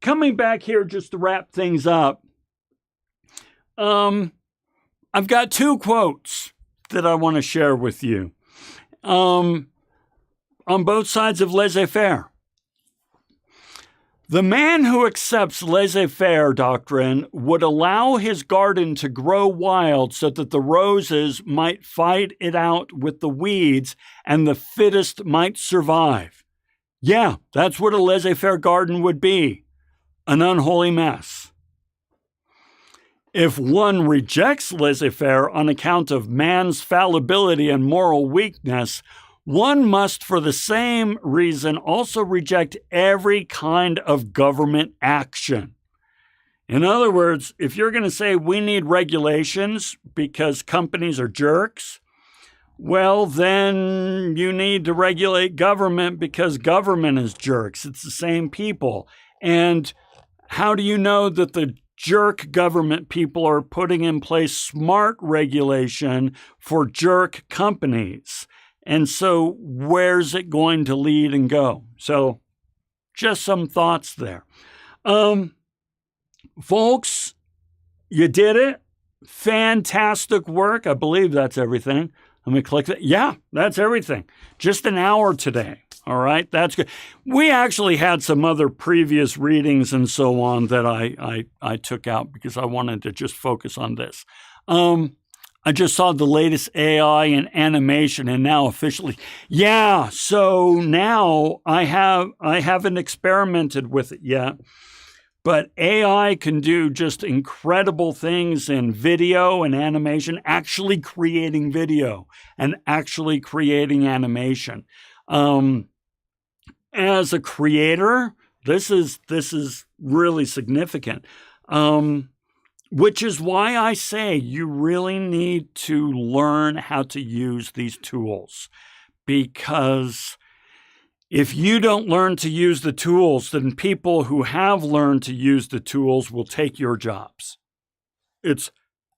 coming back here just to wrap things up, I've got two quotes that I want to share with you. On both sides of laissez-faire. The man who accepts laissez-faire doctrine would allow his garden to grow wild so that the roses might fight it out with the weeds and the fittest might survive. Yeah, that's what a laissez-faire garden would be, an unholy mess. If one rejects laissez-faire on account of man's fallibility and moral weakness, one must, for the same reason, also reject every kind of government action. In other words, if you're going to say we need regulations because companies are jerks, well, then you need to regulate government because government is jerks. It's the same people. And how do you know that the jerk government people are putting in place smart regulation for jerk companies? And so where's it going to lead and go? So just some thoughts there. Folks, you did it. Fantastic work. I believe that's everything. Let me click that. Yeah, that's everything. Just an hour today. All right, that's good. We actually had some other previous readings and so on that I took out because I wanted to just focus on this. I just saw the latest AI in animation and now officially. Yeah, so now I haven't experimented with it yet, but AI can do just incredible things in video and animation, actually creating video and actually creating animation. As a creator, this is really significant. Which is why I say you really need to learn how to use these tools, because If you don't learn to use the tools, then people who have learned to use the tools will take your jobs. It's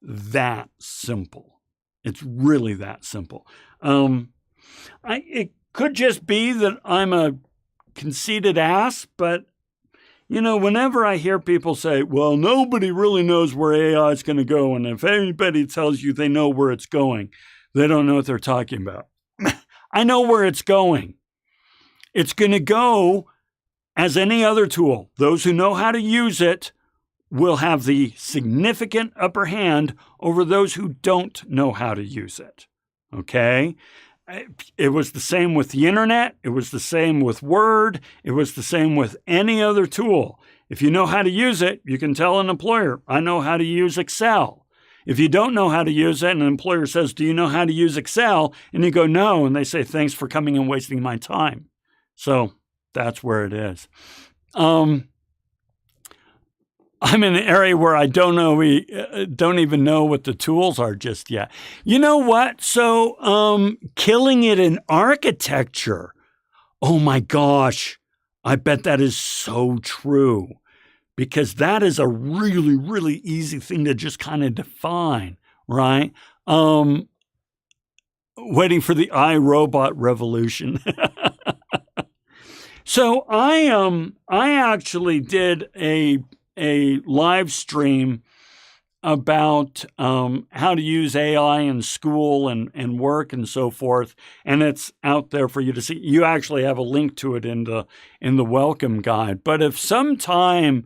that simple. It's really that simple. It could just be that I'm a conceited ass, but whenever I hear people say, well, nobody really knows where AI is going to go, and if anybody tells you they know where it's going, they don't know what they're talking about. I know where it's going. It's going to go as any other tool. Those who know how to use it will have the significant upper hand over those who don't know how to use it. Okay? It was the same with the internet. It was the same with Word. It was the same with any other tool. If you know how to use it, you can tell an employer, I know how to use Excel. If you don't know how to use it and an employer says, do you know how to use Excel? And you go, no. And they say, thanks for coming and wasting my time. So that's where it is. I'm in an area where I don't even know what the tools are just yet. You know what? So killing it in architecture. Oh my gosh. I bet that is so true. Because that is a really, really easy thing to just kind of define, right? Waiting for the iRobot revolution. So I actually did a live stream about how to use AI in school and work and so forth, and it's out there for you to see. You actually have a link to it in the welcome guide. But if sometime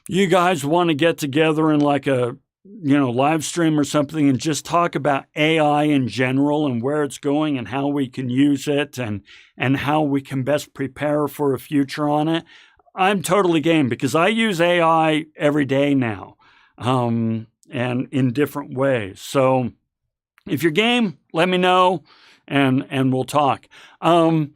you guys want to get together in like a live stream or something and just talk about AI in general and where it's going and how we can use it and how we can best prepare for a future on it, I'm totally game because I use AI every day now. And in different ways. So if you're game, let me know and we'll talk. As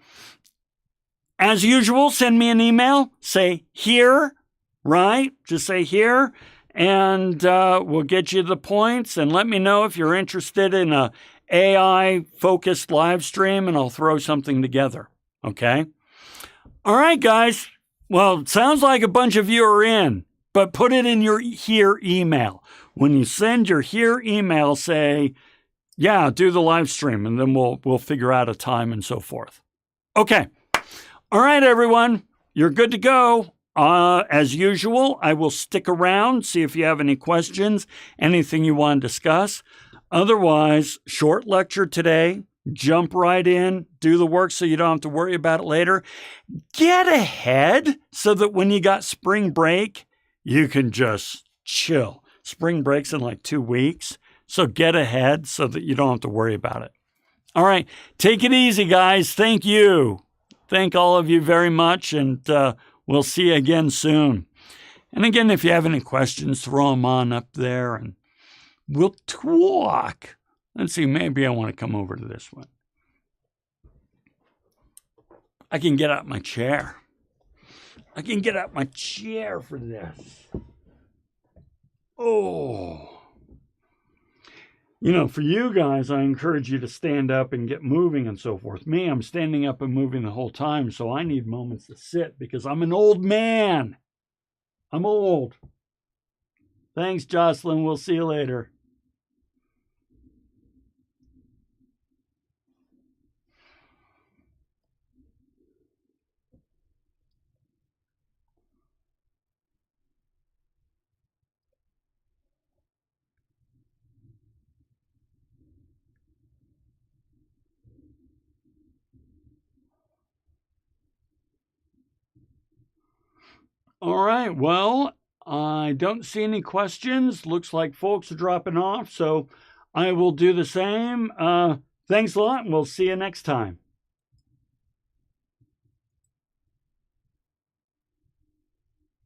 usual, send me an email, say here, right? Just say here and we'll get you the points and let me know if you're interested in a AI focused live stream and I'll throw something together. Okay. All right, guys. Well, it sounds like a bunch of you are in. But put it in your here email. When you send your here email, say, yeah, do the live stream, and then we'll figure out a time and so forth. Okay. All right, everyone. You're good to go. As usual, I will stick around, see if you have any questions, anything you want to discuss. Otherwise, short lecture today. Jump right in, do the work so you don't have to worry about it later. Get ahead so that when you got spring break, you can just chill. Spring break's in like 2 weeks. So get ahead so that you don't have to worry about it. All right. Take it easy, guys. Thank you. Thank all of you very much. And we'll see you again soon. And again, if you have any questions, throw them on up there and we'll talk. Let's see. Maybe I want to come over to this one. I can get out my chair. I can get out my chair for this. Oh. For you guys, I encourage you to stand up and get moving and so forth. Me, I'm standing up and moving the whole time, so I need moments to sit because I'm an old man. I'm old. Thanks, Jocelyn. We'll see you later. All right. Well, I don't see any questions. Looks like folks are dropping off, so I will do the same. Thanks a lot, and we'll see you next time.